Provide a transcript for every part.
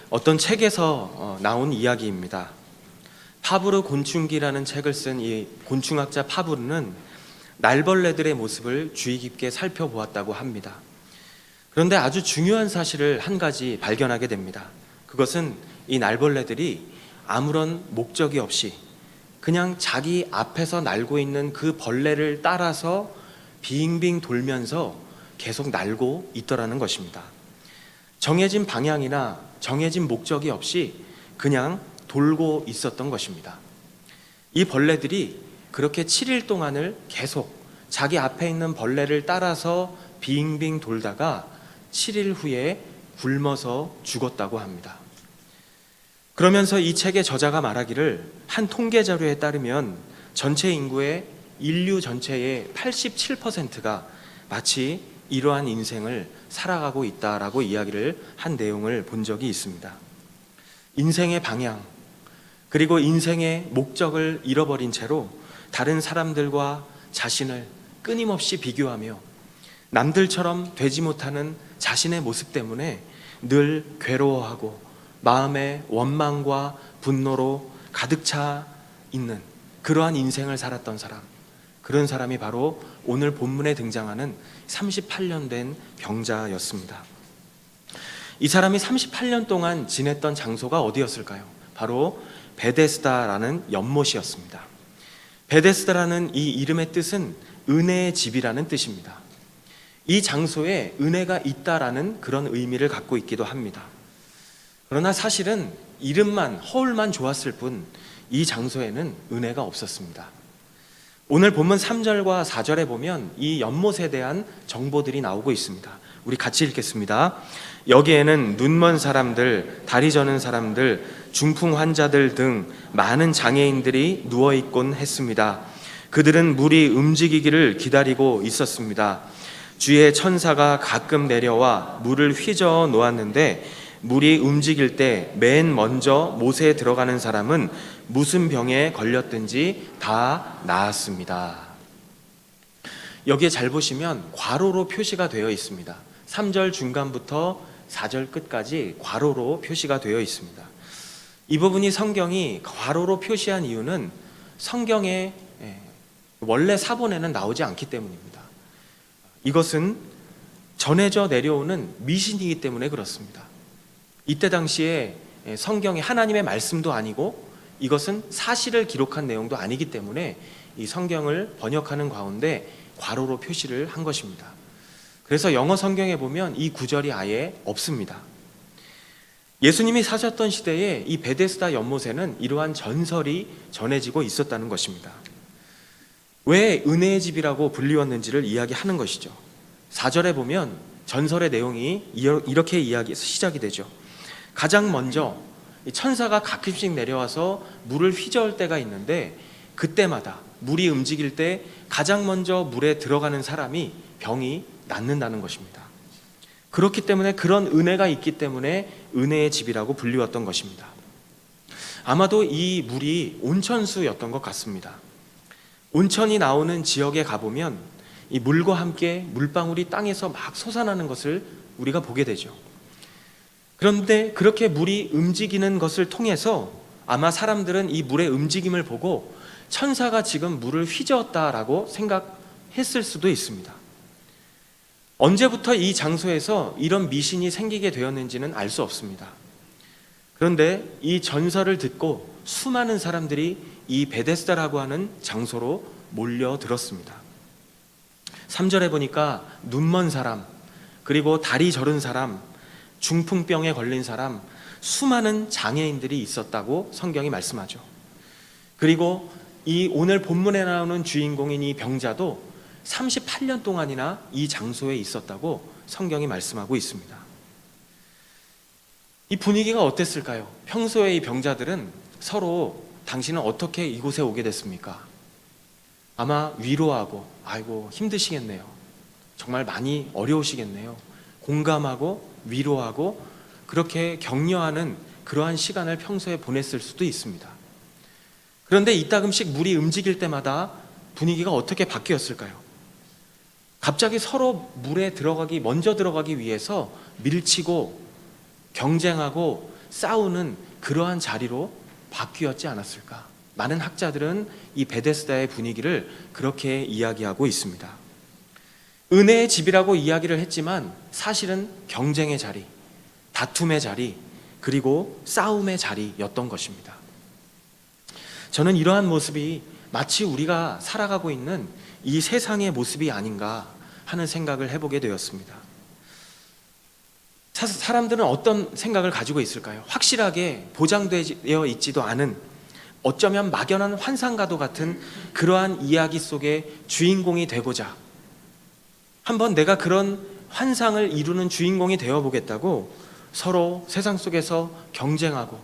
어떤 책에서 나온 이야기입니다. 파브르 곤충기라는 책을 쓴 이 곤충학자 파브르는 날벌레들의 모습을 주의 깊게 살펴보았다고 합니다. 그런데 아주 중요한 사실을 한 가지 발견하게 됩니다. 그것은 이 날벌레들이 아무런 목적이 없이 그냥 자기 앞에서 날고 있는 그 벌레를 따라서 빙빙 돌면서 계속 날고 있더라는 것입니다. 정해진 방향이나 정해진 목적이 없이 그냥 돌고 있었던 것입니다. 이 벌레들이 그렇게 7일 동안을 계속 자기 앞에 있는 벌레를 따라서 빙빙 돌다가 7일 후에 굶어서 죽었다고 합니다. 그러면서 이 책의 저자가 말하기를 한 통계 자료에 따르면 전체 인구의 인류 전체의 87%가 마치 이러한 인생을 살아가고 있다라고 이야기를 한 내용을 본 적이 있습니다. 인생의 방향, 그리고 인생의 목적을 잃어버린 채로 다른 사람들과 자신을 끊임없이 비교하며 남들처럼 되지 못하는 자신의 모습 때문에 늘 괴로워하고 마음의 원망과 분노로 가득 차 있는 그러한 인생을 살았던 사람, 그런 사람이 바로 오늘 본문에 등장하는 38년 된 병자였습니다. 이 사람이 38년 동안 지냈던 장소가 어디였을까요? 바로 베데스다라는 연못이었습니다. 베데스다라는 이 이름의 뜻은 은혜의 집이라는 뜻입니다. 이 장소에 은혜가 있다라는 그런 의미를 갖고 있기도 합니다. 그러나 사실은 이름만, 허울만 좋았을 뿐 이 장소에는 은혜가 없었습니다. 오늘 본문 3절과 4절에 보면 이 연못에 대한 정보들이 나오고 있습니다. 우리 같이 읽겠습니다. 여기에는 눈먼 사람들, 다리 저는 사람들, 중풍 환자들 등 많은 장애인들이 누워있곤 했습니다. 그들은 물이 움직이기를 기다리고 있었습니다. 주의 천사가 가끔 내려와 물을 휘저어 놓았는데 물이 움직일 때 맨 먼저 못에 들어가는 사람은 무슨 병에 걸렸든지 다 나았습니다. 여기에 잘 보시면 괄호로 표시가 되어 있습니다. 3절 중간부터 4절 끝까지 괄호로 표시가 되어 있습니다. 이 부분이 성경이 괄호로 표시한 이유는 성경의 원래 사본에는 나오지 않기 때문입니다. 이것은 전해져 내려오는 미신이기 때문에 그렇습니다. 이때 당시에 성경이 하나님의 말씀도 아니고 이것은 사실을 기록한 내용도 아니기 때문에 이 성경을 번역하는 가운데 괄호로 표시를 한 것입니다. 그래서 영어 성경에 보면 이 구절이 아예 없습니다. 예수님이 사셨던 시대에 이 베데스다 연못에는 이러한 전설이 전해지고 있었다는 것입니다. 왜 은혜의 집이라고 불리웠는지를 이야기하는 것이죠. 4절에 보면 전설의 내용이 이렇게 시작이 되죠. 가장 먼저 천사가 가끔씩 내려와서 물을 휘저을 때가 있는데 그때마다 물이 움직일 때 가장 먼저 물에 들어가는 사람이 병이 낫는다는 것입니다. 그렇기 때문에 그런 은혜가 있기 때문에 은혜의 집이라고 불리웠던 것입니다. 아마도 이 물이 온천수였던 것 같습니다. 온천이 나오는 지역에 가보면 이 물과 함께 물방울이 땅에서 막 솟아나는 것을 우리가 보게 되죠. 그런데 그렇게 물이 움직이는 것을 통해서 아마 사람들은 이 물의 움직임을 보고 천사가 지금 물을 휘저었다라고 생각했을 수도 있습니다. 언제부터 이 장소에서 이런 미신이 생기게 되었는지는 알 수 없습니다. 그런데 이 전설을 듣고 수많은 사람들이 이 베데스다라고 하는 장소로 몰려들었습니다. 3절에 보니까 눈먼 사람, 그리고 다리 저른 사람, 중풍병에 걸린 사람, 수많은 장애인들이 있었다고 성경이 말씀하죠. 그리고 이 오늘 본문에 나오는 주인공인 이 병자도 38년 동안이나 이 장소에 있었다고 성경이 말씀하고 있습니다. 이 분위기가 어땠을까요? 평소에 이 병자들은 서로 당신은 어떻게 이곳에 오게 됐습니까? 아마 위로하고 아이고 힘드시겠네요. 정말 많이 어려우시겠네요. 공감하고 위로하고 그렇게 격려하는 그러한 시간을 평소에 보냈을 수도 있습니다. 그런데 이따금씩 물이 움직일 때마다 분위기가 어떻게 바뀌었을까요? 갑자기 서로 물에 먼저 들어가기 위해서 밀치고 경쟁하고 싸우는 그러한 자리로 바뀌었지 않았을까? 많은 학자들은 이 베데스다의 분위기를 그렇게 이야기하고 있습니다. 은혜의 집이라고 이야기를 했지만 사실은 경쟁의 자리, 다툼의 자리, 그리고 싸움의 자리였던 것입니다. 저는 이러한 모습이 마치 우리가 살아가고 있는 이 세상의 모습이 아닌가 하는 생각을 해보게 되었습니다. 사람들은 어떤 생각을 가지고 있을까요? 확실하게 보장되어 있지도 않은, 어쩌면 막연한 환상과도 같은 그러한 이야기 속의 주인공이 되고자, 한번 내가 그런 환상을 이루는 주인공이 되어보겠다고 서로 세상 속에서 경쟁하고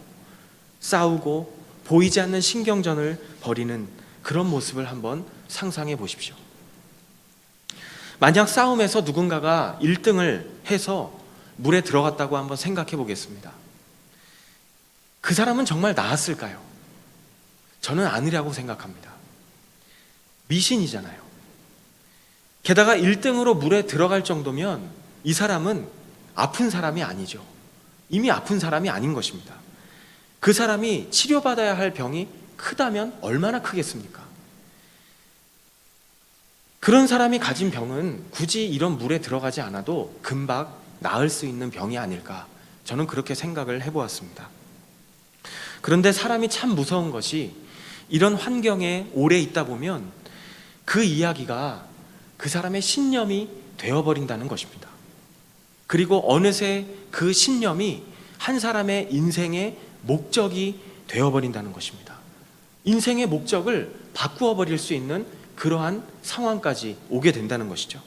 싸우고 보이지 않는 신경전을 벌이는 그런 모습을 한번 상상해 보십시오. 만약 싸움에서 누군가가 1등을 해서 물에 들어갔다고 한번 생각해 보겠습니다. 그 사람은 정말 나았을까요? 저는 아니라고 생각합니다. 미신이잖아요. 게다가 1등으로 물에 들어갈 정도면 이 사람은 아픈 사람이 아니죠. 이미 아픈 사람이 아닌 것입니다. 그 사람이 치료받아야 할 병이 크다면 얼마나 크겠습니까? 그런 사람이 가진 병은 굳이 이런 물에 들어가지 않아도 금방 나을 수 있는 병이 아닐까, 저는 그렇게 생각을 해보았습니다. 그런데 사람이 참 무서운 것이 이런 환경에 오래 있다 보면 그 이야기가 그 사람의 신념이 되어버린다는 것입니다. 그리고 어느새 그 신념이 한 사람의 인생의 목적이 되어버린다는 것입니다. 인생의 목적을 바꾸어 버릴 수 있는 그러한 상황까지 오게 된다는 것이죠.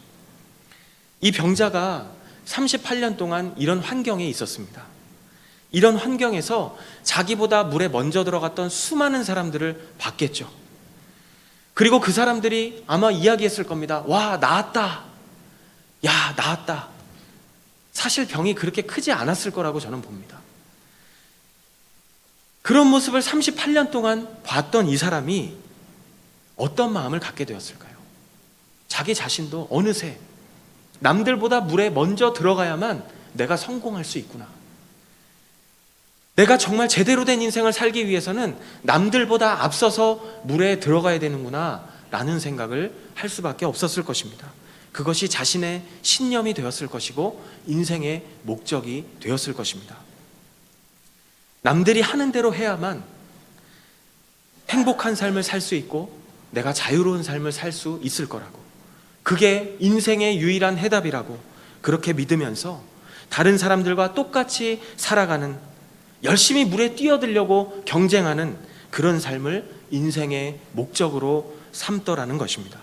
이 병자가 38년 동안 이런 환경에 있었습니다. 이런 환경에서 자기보다 물에 먼저 들어갔던 수많은 사람들을 봤겠죠. 그리고 그 사람들이 아마 이야기했을 겁니다. 와, 나았다. 야, 나았다. 사실 병이 그렇게 크지 않았을 거라고 저는 봅니다. 그런 모습을 38년 동안 봤던 이 사람이 어떤 마음을 갖게 되었을까요? 자기 자신도 어느새 남들보다 물에 먼저 들어가야만 내가 성공할 수 있구나. 내가 정말 제대로 된 인생을 살기 위해서는 남들보다 앞서서 물에 들어가야 되는구나 라는 생각을 할 수밖에 없었을 것입니다. 그것이 자신의 신념이 되었을 것이고 인생의 목적이 되었을 것입니다. 남들이 하는 대로 해야만 행복한 삶을 살 수 있고 내가 자유로운 삶을 살 수 있을 거라고, 그게 인생의 유일한 해답이라고 그렇게 믿으면서 다른 사람들과 똑같이 살아가는, 열심히 물에 뛰어들려고 경쟁하는 그런 삶을 인생의 목적으로 삼더라는 것입니다.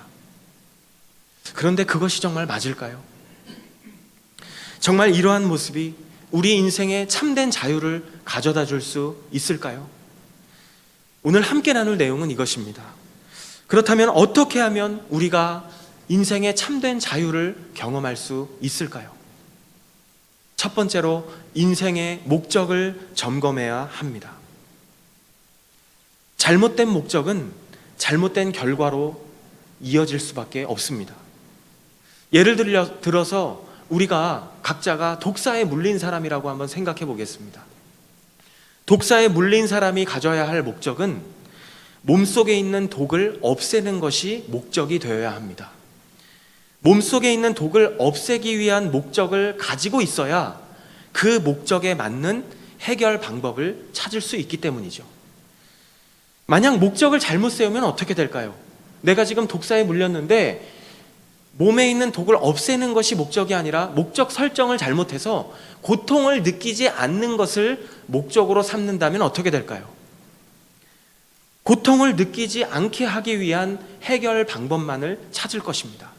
그런데 그것이 정말 맞을까요? 정말 이러한 모습이 우리 인생에 참된 자유를 가져다 줄 수 있을까요? 오늘 함께 나눌 내용은 이것입니다. 그렇다면 어떻게 하면 우리가 인생의 참된 자유를 경험할 수 있을까요? 첫 번째로 인생의 목적을 점검해야 합니다. 잘못된 목적은 잘못된 결과로 이어질 수밖에 없습니다. 예를 들어서 우리가 각자가 독사에 물린 사람이라고 한번 생각해 보겠습니다. 독사에 물린 사람이 가져야 할 목적은 몸속에 있는 독을 없애는 것이 목적이 되어야 합니다. 몸속에 있는 독을 없애기 위한 목적을 가지고 있어야 그 목적에 맞는 해결 방법을 찾을 수 있기 때문이죠. 만약 목적을 잘못 세우면 어떻게 될까요? 내가 지금 독사에 물렸는데 몸에 있는 독을 없애는 것이 목적이 아니라 목적 설정을 잘못해서 고통을 느끼지 않는 것을 목적으로 삼는다면 어떻게 될까요? 고통을 느끼지 않게 하기 위한 해결 방법만을 찾을 것입니다.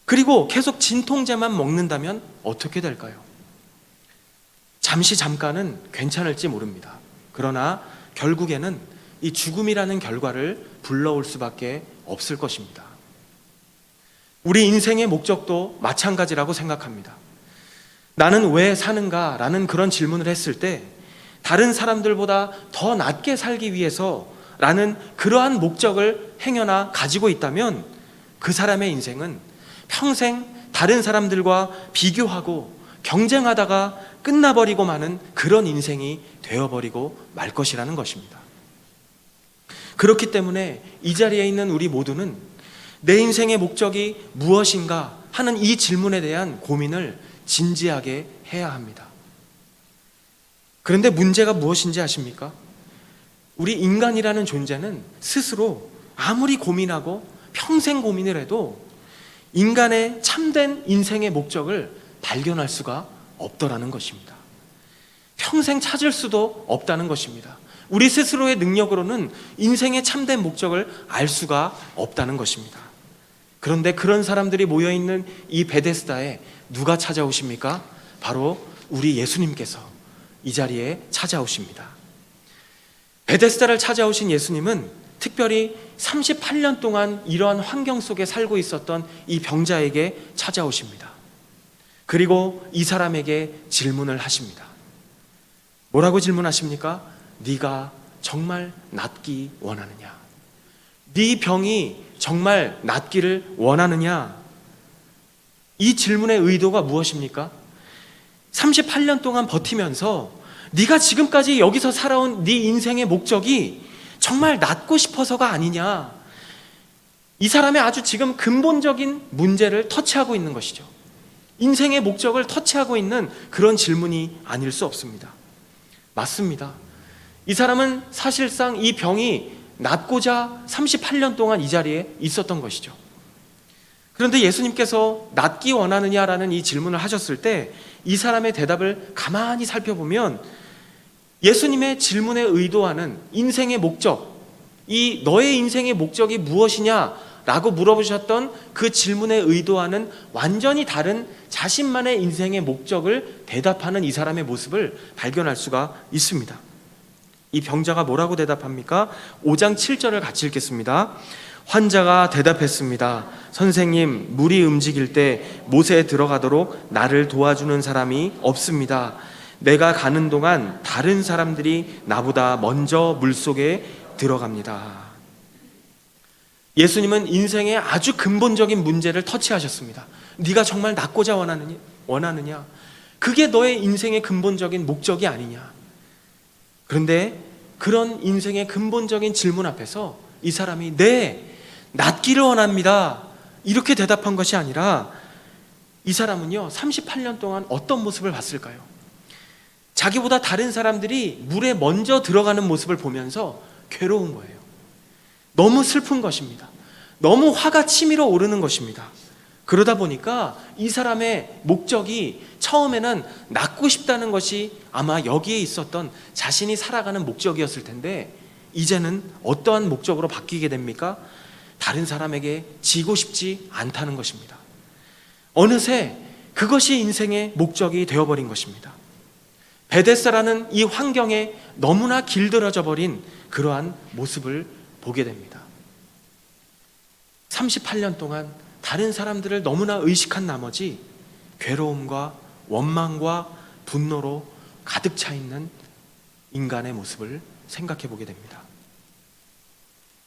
그리고 계속 진통제만 먹는다면 어떻게 될까요? 잠깐은 괜찮을지 모릅니다. 그러나 결국에는 이 죽음이라는 결과를 불러올 수밖에 없을 것입니다. 우리 인생의 목적도 마찬가지라고 생각합니다. 나는 왜 사는가? 라는 그런 질문을 했을 때 다른 사람들보다 더 낫게 살기 위해서라는 그러한 목적을 행여나 가지고 있다면 그 사람의 인생은 평생 다른 사람들과 비교하고 경쟁하다가 끝나버리고 마는 그런 인생이 되어버리고 말 것이라는 것입니다. 그렇기 때문에 이 자리에 있는 우리 모두는 내 인생의 목적이 무엇인가 하는 이 질문에 대한 고민을 진지하게 해야 합니다. 그런데 문제가 무엇인지 아십니까? 우리 인간이라는 존재는 스스로 아무리 고민하고 평생 고민을 해도 인간의 참된 인생의 목적을 발견할 수가 없더라는 것입니다. 평생 찾을 수도 없다는 것입니다. 우리 스스로의 능력으로는 인생의 참된 목적을 알 수가 없다는 것입니다. 그런데 그런 사람들이 모여있는 이 베데스다에 누가 찾아오십니까? 바로 우리 예수님께서 이 자리에 찾아오십니다. 베데스다를 찾아오신 예수님은 특별히 38년 동안 이러한 환경 속에 살고 있었던 이 병자에게 찾아오십니다. 그리고 이 사람에게 질문을 하십니다. 뭐라고 질문하십니까? 네가 정말 낫기 원하느냐? 네 병이 정말 낫기를 원하느냐? 이 질문의 의도가 무엇입니까? 38년 동안 버티면서 네가 지금까지 여기서 살아온 네 인생의 목적이 정말 낫고 싶어서가 아니냐? 이 사람의 아주 지금 근본적인 문제를 터치하고 있는 것이죠. 인생의 목적을 터치하고 있는 그런 질문이 아닐 수 없습니다. 맞습니다. 이 사람은 사실상 이 병이 낫고자 38년 동안 이 자리에 있었던 것이죠. 그런데 예수님께서 낫기 원하느냐라는 이 질문을 하셨을 때 이 사람의 대답을 가만히 살펴보면 예수님의 질문에 의도하는 인생의 목적, 이 너의 인생의 목적이 무엇이냐라고 물어보셨던 그 질문에 의도하는 완전히 다른 자신만의 인생의 목적을 대답하는 이 사람의 모습을 발견할 수가 있습니다. 이 병자가 뭐라고 대답합니까? 5장 7절을 같이 읽겠습니다. 환자가 대답했습니다. 선생님, 물이 움직일 때 못에 들어가도록 나를 도와주는 사람이 없습니다. 내가 가는 동안 다른 사람들이 나보다 먼저 물속에 들어갑니다. 예수님은 인생의 아주 근본적인 문제를 터치하셨습니다. 네가 정말 낫고자 원하느냐? 그게 너의 인생의 근본적인 목적이 아니냐? 그런데 그런 인생의 근본적인 질문 앞에서 이 사람이 네, 낫기를 원합니다, 이렇게 대답한 것이 아니라 이 사람은요 38년 동안 어떤 모습을 봤을까요? 자기보다 다른 사람들이 물에 먼저 들어가는 모습을 보면서 괴로운 거예요. 너무 슬픈 것입니다. 너무 화가 치밀어 오르는 것입니다. 그러다 보니까 이 사람의 목적이 처음에는 낫고 싶다는 것이 아마 여기에 있었던 자신이 살아가는 목적이었을 텐데 이제는 어떠한 목적으로 바뀌게 됩니까? 다른 사람에게 지고 싶지 않다는 것입니다. 어느새 그것이 인생의 목적이 되어버린 것입니다. 베데스다라는 이 환경에 너무나 길들여져 버린 그러한 모습을 보게 됩니다. 38년 동안 다른 사람들을 너무나 의식한 나머지 괴로움과 원망과 분노로 가득 차 있는 인간의 모습을 생각해 보게 됩니다.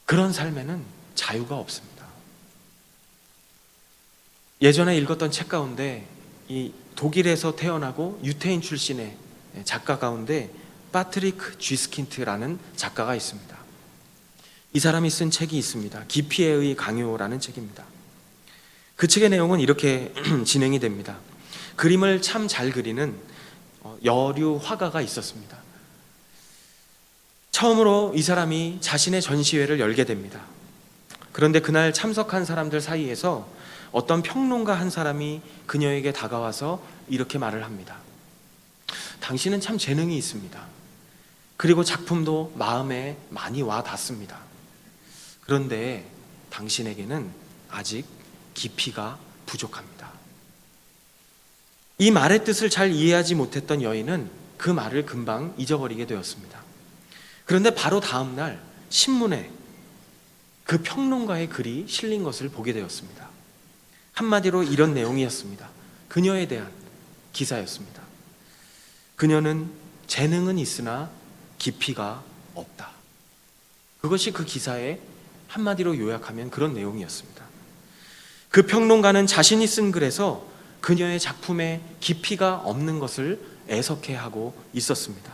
그런 삶에는 자유가 없습니다. 예전에 읽었던 책 가운데 이 독일에서 태어나고 유태인 출신의 작가 가운데 파트리크 쥐스킨트라는 작가가 있습니다. 이 사람이 쓴 책이 있습니다. 기피의 강요라는 책입니다. 그 책의 내용은 이렇게 진행이 됩니다. 그림을 참 잘 그리는 여류 화가가 있었습니다. 처음으로 이 사람이 자신의 전시회를 열게 됩니다. 그런데 그날 참석한 사람들 사이에서 어떤 평론가 한 사람이 그녀에게 다가와서 이렇게 말을 합니다. 당신은 참 재능이 있습니다. 그리고 작품도 마음에 많이 와 닿습니다. 그런데 당신에게는 아직 깊이가 부족합니다. 이 말의 뜻을 잘 이해하지 못했던 여인은 그 말을 금방 잊어버리게 되었습니다. 그런데 바로 다음 날 신문에 그 평론가의 글이 실린 것을 보게 되었습니다. 한마디로 이런 내용이었습니다. 그녀에 대한 기사였습니다. 그녀는 재능은 있으나 깊이가 없다. 그것이 그 기사의 한마디로 요약하면 그런 내용이었습니다. 그 평론가는 자신이 쓴 글에서 그녀의 작품에 깊이가 없는 것을 애석해하고 있었습니다.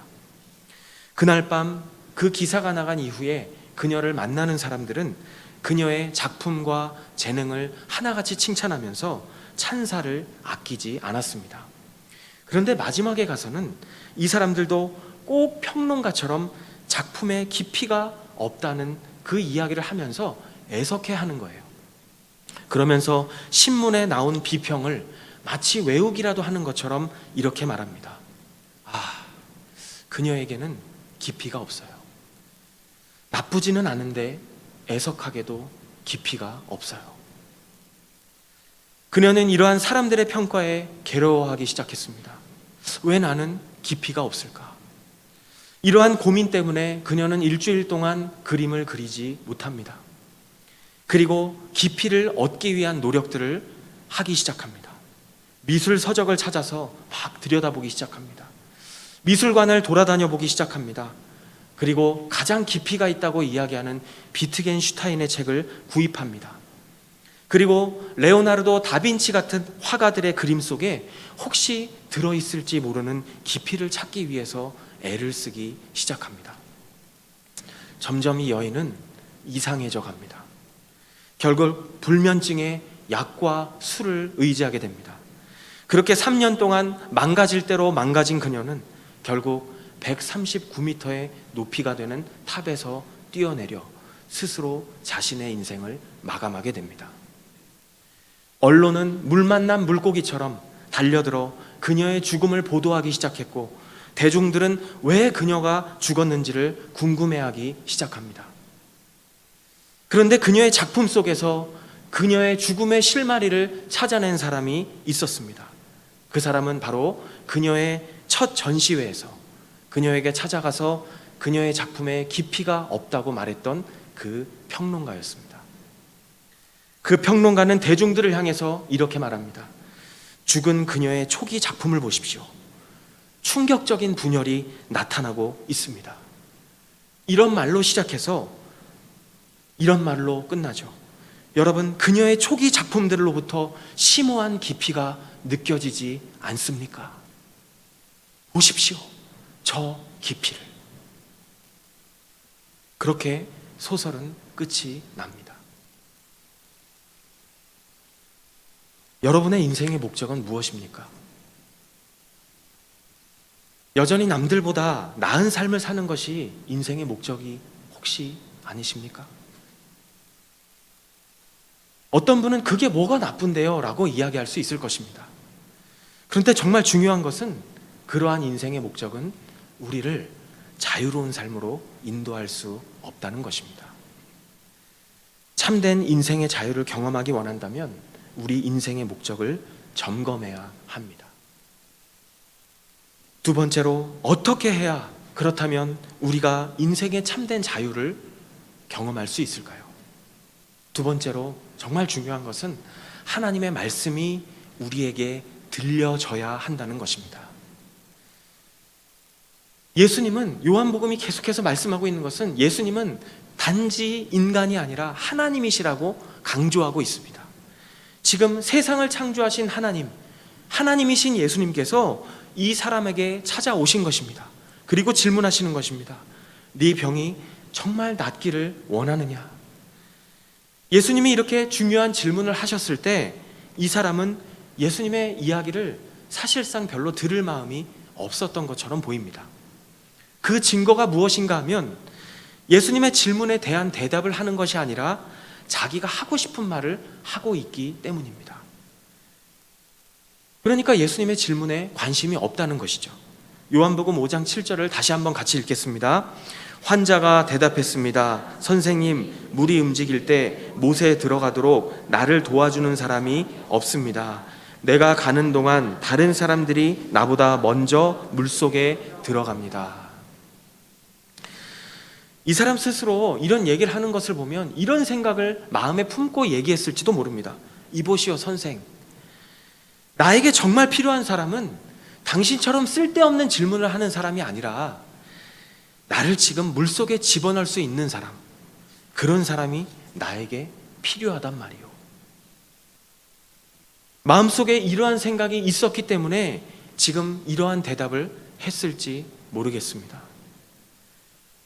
그날 밤 그 기사가 나간 이후에 그녀를 만나는 사람들은 그녀의 작품과 재능을 하나같이 칭찬하면서 찬사를 아끼지 않았습니다. 그런데 마지막에 가서는 이 사람들도 꼭 평론가처럼 작품에 깊이가 없다는 그 이야기를 하면서 애석해하는 거예요. 그러면서 신문에 나온 비평을 마치 외우기라도 하는 것처럼 이렇게 말합니다. 그녀에게는 깊이가 없어요. 나쁘지는 않은데 애석하게도 깊이가 없어요. 그녀는 이러한 사람들의 평가에 괴로워하기 시작했습니다. 왜 나는 깊이가 없을까? 이러한 고민 때문에 그녀는 일주일 동안 그림을 그리지 못합니다. 그리고 깊이를 얻기 위한 노력들을 하기 시작합니다. 미술 서적을 찾아서 막 들여다보기 시작합니다. 미술관을 돌아다녀 보기 시작합니다. 그리고 가장 깊이가 있다고 이야기하는 비트겐슈타인의 책을 구입합니다. 그리고 레오나르도 다빈치 같은 화가들의 그림 속에 혹시 들어있을지 모르는 깊이를 찾기 위해서 애를 쓰기 시작합니다. 점점 이 여인은 이상해져 갑니다. 결국 불면증에 약과 술을 의지하게 됩니다. 그렇게 3년 동안 망가질 대로 망가진 그녀는 결국 139m의 높이가 되는 탑에서 뛰어내려 스스로 자신의 인생을 마감하게 됩니다. 언론은 물 만난 물고기처럼 달려들어 그녀의 죽음을 보도하기 시작했고, 대중들은 왜 그녀가 죽었는지를 궁금해하기 시작합니다. 그런데 그녀의 작품 속에서 그녀의 죽음의 실마리를 찾아낸 사람이 있었습니다. 그 사람은 바로 그녀의 첫 전시회에서 그녀에게 찾아가서 그녀의 작품에 깊이가 없다고 말했던 그 평론가였습니다. 그 평론가는 대중들을 향해서 이렇게 말합니다. 죽은 그녀의 초기 작품을 보십시오. 충격적인 분열이 나타나고 있습니다. 이런 말로 시작해서 이런 말로 끝나죠. 여러분, 그녀의 초기 작품들로부터 심오한 깊이가 느껴지지 않습니까? 보십시오. 저 깊이를. 그렇게 소설은 끝이 납니다. 여러분의 인생의 목적은 무엇입니까? 여전히 남들보다 나은 삶을 사는 것이 인생의 목적이 혹시 아니십니까? 어떤 분은 그게 뭐가 나쁜데요? 라고 이야기할 수 있을 것입니다. 그런데 정말 중요한 것은 그러한 인생의 목적은 우리를 자유로운 삶으로 인도할 수 없다는 것입니다. 참된 인생의 자유를 경험하기 원한다면 우리 인생의 목적을 점검해야 합니다. 두 번째로, 어떻게 해야 그렇다면 우리가 인생의 참된 자유를 경험할 수 있을까요? 두 번째로, 정말 중요한 것은 하나님의 말씀이 우리에게 들려져야 한다는 것입니다. 예수님은, 요한복음이 계속해서 말씀하고 있는 것은 예수님은 단지 인간이 아니라 하나님이시라고 강조하고 있습니다. 지금 세상을 창조하신 하나님이신 예수님께서 이 사람에게 찾아오신 것입니다. 그리고 질문하시는 것입니다. 네 병이 정말 낫기를 원하느냐? 예수님이 이렇게 중요한 질문을 하셨을 때 이 사람은 예수님의 이야기를 사실상 별로 들을 마음이 없었던 것처럼 보입니다. 그 증거가 무엇인가 하면 예수님의 질문에 대한 대답을 하는 것이 아니라 자기가 하고 싶은 말을 하고 있기 때문입니다. 그러니까 예수님의 질문에 관심이 없다는 것이죠. 요한복음 5장 7절을 다시 한번 같이 읽겠습니다. 환자가 대답했습니다. 선생님, 물이 움직일 때 못에 들어가도록 나를 도와주는 사람이 없습니다. 내가 가는 동안 다른 사람들이 나보다 먼저 물속에 들어갑니다. 이 사람 스스로 이런 얘기를 하는 것을 보면 이런 생각을 마음에 품고 얘기했을지도 모릅니다. 이보시오 선생, 나에게 정말 필요한 사람은 당신처럼 쓸데없는 질문을 하는 사람이 아니라 나를 지금 물속에 집어넣을 수 있는 사람, 그런 사람이 나에게 필요하단 말이오. 마음속에 이러한 생각이 있었기 때문에 지금 이러한 대답을 했을지 모르겠습니다.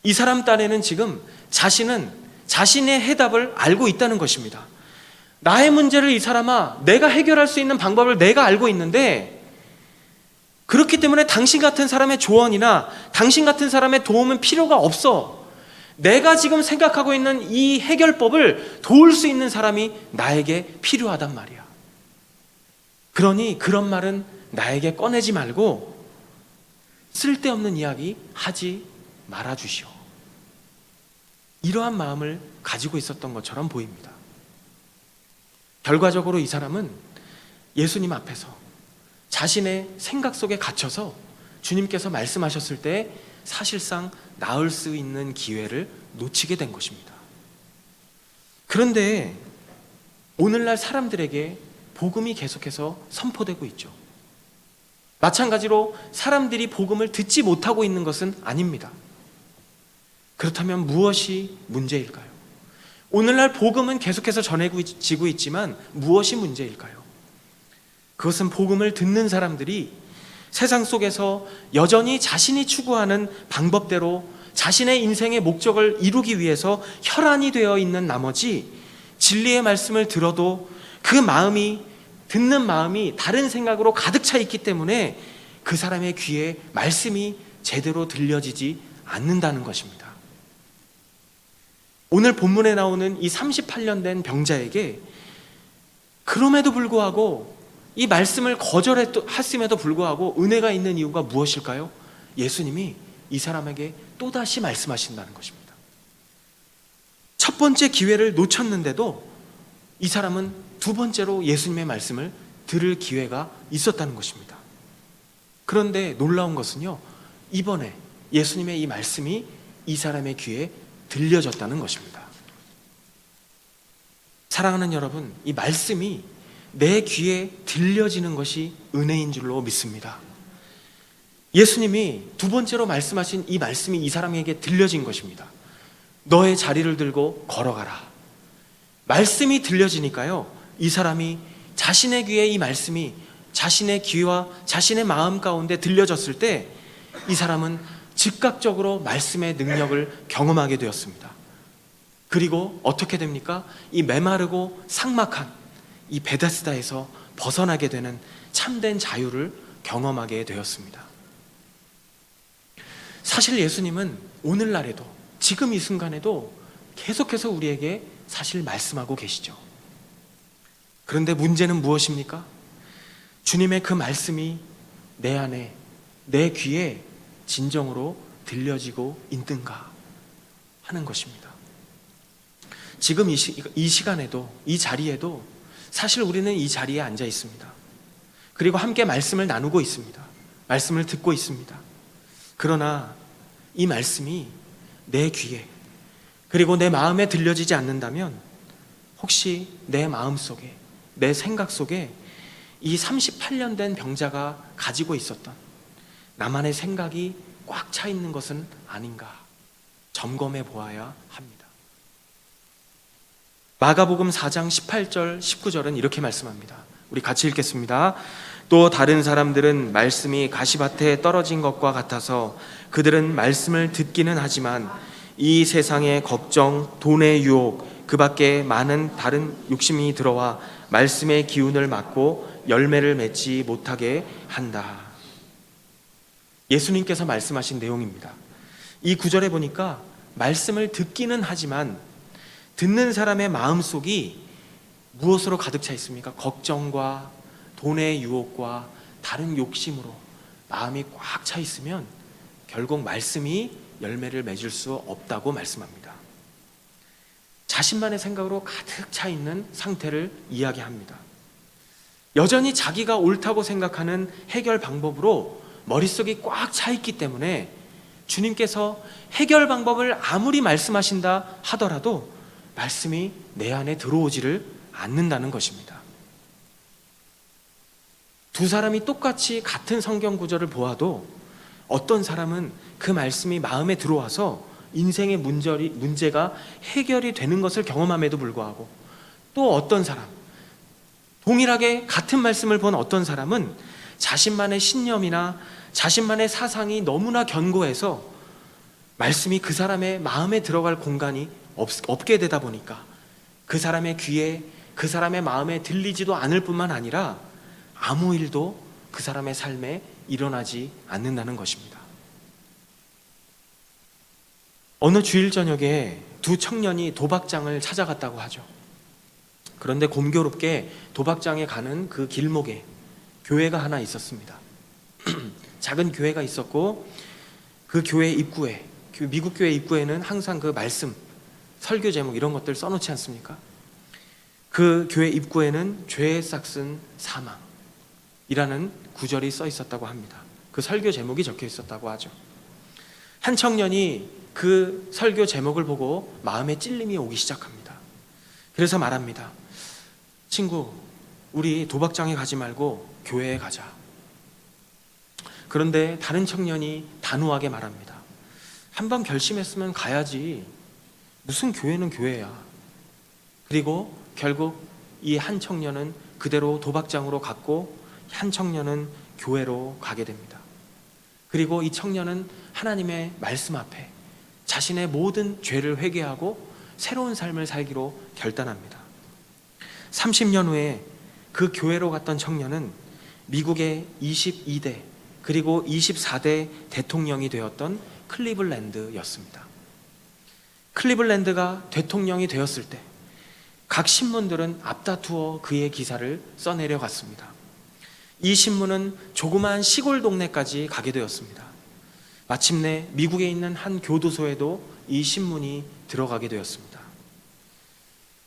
이 사람 딴에는 지금 자신은 자신의 해답을 알고 있다는 것입니다. 나의 문제를 이 사람아, 내가 해결할 수 있는 방법을 내가 알고 있는데, 그렇기 때문에 당신 같은 사람의 조언이나 당신 같은 사람의 도움은 필요가 없어. 내가 지금 생각하고 있는 이 해결법을 도울 수 있는 사람이 나에게 필요하단 말이야. 그러니 그런 말은 나에게 꺼내지 말고 쓸데없는 이야기 하지 말아주시오. 이러한 마음을 가지고 있었던 것처럼 보입니다. 결과적으로 이 사람은 예수님 앞에서 자신의 생각 속에 갇혀서 주님께서 말씀하셨을 때 사실상 나을 수 있는 기회를 놓치게 된 것입니다. 그런데 오늘날 사람들에게 복음이 계속해서 선포되고 있죠. 마찬가지로 사람들이 복음을 듣지 못하고 있는 것은 아닙니다. 그렇다면 무엇이 문제일까요? 오늘날 복음은 계속해서 전해지고 있지만 무엇이 문제일까요? 그것은 복음을 듣는 사람들이 세상 속에서 여전히 자신이 추구하는 방법대로 자신의 인생의 목적을 이루기 위해서 혈안이 되어 있는 나머지 진리의 말씀을 들어도 그 마음이, 듣는 마음이 다른 생각으로 가득 차 있기 때문에 그 사람의 귀에 말씀이 제대로 들려지지 않는다는 것입니다. 오늘 본문에 나오는 이 38년 된 병자에게 그럼에도 불구하고 이 말씀을 거절했음에도 불구하고 은혜가 있는 이유가 무엇일까요? 예수님이 이 사람에게 또다시 말씀하신다는 것입니다. 첫 번째 기회를 놓쳤는데도 이 사람은 두 번째로 예수님의 말씀을 들을 기회가 있었다는 것입니다. 그런데 놀라운 것은요, 이번에 예수님의 이 말씀이 이 사람의 귀에 들려졌다는 것입니다. 사랑하는 여러분, 이 말씀이 내 귀에 들려지는 것이 은혜인 줄로 믿습니다. 예수님이 두 번째로 말씀하신 이 말씀이 이 사람에게 들려진 것입니다. 너의 자리를 들고 걸어가라. 말씀이 들려지니까요, 이 사람이 자신의 귀에 이 말씀이 자신의 귀와 자신의 마음 가운데 들려졌을 때 이 사람은 즉각적으로 말씀의 능력을 경험하게 되었습니다. 그리고 어떻게 됩니까? 이 메마르고 삭막한 이 베데스다에서 벗어나게 되는 참된 자유를 경험하게 되었습니다. 사실 예수님은 오늘날에도, 지금 이 순간에도 계속해서 우리에게 사실 말씀하고 계시죠. 그런데 문제는 무엇입니까? 주님의 그 말씀이 내 안에, 내 귀에 진정으로 들려지고 있는가 하는 것입니다. 지금 이 시간에도, 이 자리에도 사실 우리는 이 자리에 앉아 있습니다. 그리고 함께 말씀을 나누고 있습니다. 말씀을 듣고 있습니다. 그러나 이 말씀이 내 귀에, 그리고 내 마음에 들려지지 않는다면 혹시 내 마음 속에, 내 생각 속에 이 38년 된 병자가 가지고 있었던 나만의 생각이 꽉 차 있는 것은 아닌가 점검해 보아야 합니다. 마가복음 4장 18절 19절은 이렇게 말씀합니다. 우리 같이 읽겠습니다. 또 다른 사람들은 말씀이 가시밭에 떨어진 것과 같아서 그들은 말씀을 듣기는 하지만 이 세상의 걱정, 돈의 유혹, 그 밖에 많은 다른 욕심이 들어와 말씀의 기운을 막고 열매를 맺지 못하게 한다. 예수님께서 말씀하신 내용입니다. 이 구절에 보니까 말씀을 듣기는 하지만 듣는 사람의 마음속이 무엇으로 가득 차 있습니까? 걱정과 돈의 유혹과 다른 욕심으로 마음이 꽉 차 있으면 결국 말씀이 열매를 맺을 수 없다고 말씀합니다. 자신만의 생각으로 가득 차 있는 상태를 이야기합니다. 여전히 자기가 옳다고 생각하는 해결 방법으로 머릿속이 꽉 차 있기 때문에 주님께서 해결 방법을 아무리 말씀하신다 하더라도 말씀이 내 안에 들어오지를 않는다는 것입니다. 두 사람이 똑같이 같은 성경 구절을 보아도 어떤 사람은 그 말씀이 마음에 들어와서 인생의 문제가 해결이 되는 것을 경험함에도 불구하고, 또 어떤 사람, 동일하게 같은 말씀을 본 어떤 사람은 자신만의 신념이나 자신만의 사상이 너무나 견고해서 말씀이 그 사람의 마음에 들어갈 공간이 없게 되다 보니까 그 사람의 귀에, 그 사람의 마음에 들리지도 않을 뿐만 아니라 아무 일도 그 사람의 삶에 일어나지 않는다는 것입니다. 어느 주일 저녁에 두 청년이 도박장을 찾아갔다고 하죠. 그런데 공교롭게 도박장에 가는 그 길목에 교회가 하나 있었습니다. 작은 교회가 있었고, 그 교회 입구에, 미국 교회 입구에는 항상 그 말씀, 설교 제목 이런 것들 써놓지 않습니까? 그 교회 입구에는 죄에 싹슨 사망이라는 구절이 써 있었다고 합니다. 그 설교 제목이 적혀 있었다고 하죠. 한 청년이 그 설교 제목을 보고 마음에 찔림이 오기 시작합니다. 그래서 말합니다. 친구, 우리 도박장에 가지 말고 교회에 가자. 그런데 다른 청년이 단호하게 말합니다. 한번 결심했으면 가야지. 무슨 교회는 교회야. 그리고 결국 이 한 청년은 그대로 도박장으로 갔고, 한 청년은 교회로 가게 됩니다. 그리고 이 청년은 하나님의 말씀 앞에 자신의 모든 죄를 회개하고 새로운 삶을 살기로 결단합니다. 30년 후에 그 교회로 갔던 청년은 미국의 22대 그리고 24대 대통령이 되었던 클리블랜드였습니다. 클리블랜드가 대통령이 되었을 때 각 신문들은 앞다투어 그의 기사를 써내려 갔습니다. 이 신문은 조그마한 시골 동네까지 가게 되었습니다. 마침내 미국에 있는 한 교도소에도 이 신문이 들어가게 되었습니다.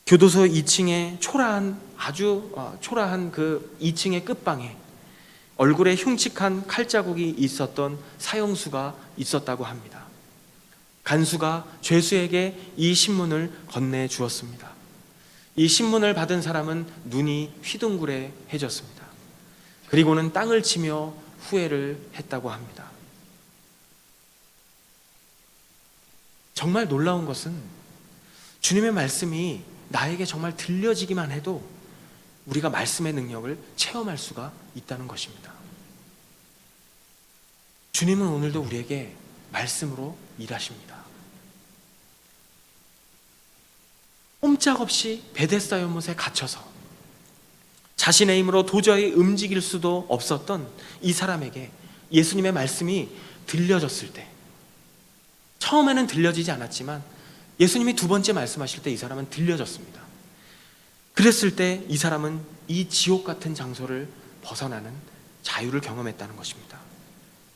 교도소 2층에 아주 초라한 그 2층의 끝방에 얼굴에 흉측한 칼자국이 있었던 사형수가 있었다고 합니다. 간수가 죄수에게 이 신문을 건네주었습니다. 이 신문을 받은 사람은 눈이 휘둥그레해졌습니다. 그리고는 땅을 치며 후회를 했다고 합니다. 정말 놀라운 것은 주님의 말씀이 나에게 정말 들려지기만 해도 우리가 말씀의 능력을 체험할 수가 있다는 것입니다. 주님은 오늘도 우리에게 말씀으로 일하십니다. 꼼짝없이 베데스다 연못에 갇혀서 자신의 힘으로 도저히 움직일 수도 없었던 이 사람에게 예수님의 말씀이 들려졌을 때, 처음에는 들려지지 않았지만 예수님이 두 번째 말씀하실 때 이 사람은 들려졌습니다. 그랬을 때 이 사람은 이 지옥 같은 장소를 벗어나는 자유를 경험했다는 것입니다.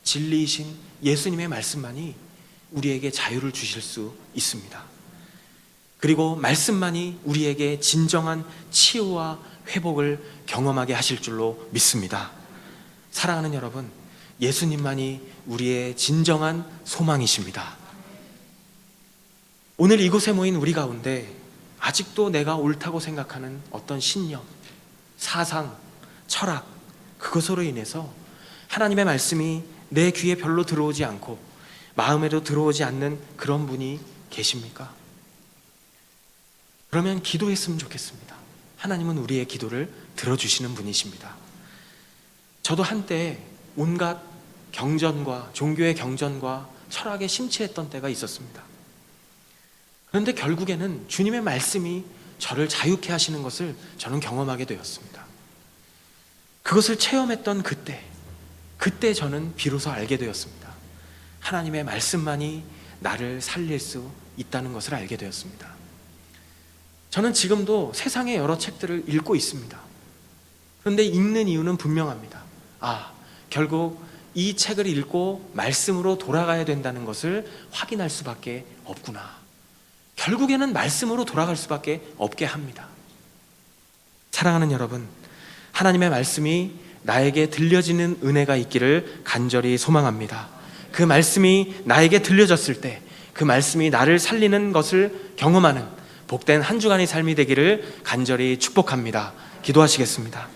진리이신 예수님의 말씀만이 우리에게 자유를 주실 수 있습니다. 그리고 말씀만이 우리에게 진정한 치유와 회복을 경험하게 하실 줄로 믿습니다. 사랑하는 여러분, 예수님만이 우리의 진정한 소망이십니다. 오늘 이곳에 모인 우리 가운데 아직도 내가 옳다고 생각하는 어떤 신념, 사상, 철학, 그것으로 인해서 하나님의 말씀이 내 귀에 별로 들어오지 않고 마음에도 들어오지 않는 그런 분이 계십니까? 그러면 기도했으면 좋겠습니다. 하나님은 우리의 기도를 들어주시는 분이십니다. 저도 한때 온갖 경전과 종교의 경전과 철학에 심취했던 때가 있었습니다. 그런데 결국에는 주님의 말씀이 저를 자유케 하시는 것을 저는 경험하게 되었습니다. 그것을 체험했던 그때 저는 비로소 알게 되었습니다. 하나님의 말씀만이 나를 살릴 수 있다는 것을 알게 되었습니다. 저는 지금도 세상의 여러 책들을 읽고 있습니다. 그런데 읽는 이유는 분명합니다. 결국 이 책을 읽고 말씀으로 돌아가야 된다는 것을 확인할 수밖에 없구나. 결국에는 말씀으로 돌아갈 수밖에 없게 합니다. 사랑하는 여러분, 하나님의 말씀이 나에게 들려지는 은혜가 있기를 간절히 소망합니다. 그 말씀이 나에게 들려졌을 때 그 말씀이 나를 살리는 것을 경험하는 복된 한 주간의 삶이 되기를 간절히 축복합니다. 기도하시겠습니다.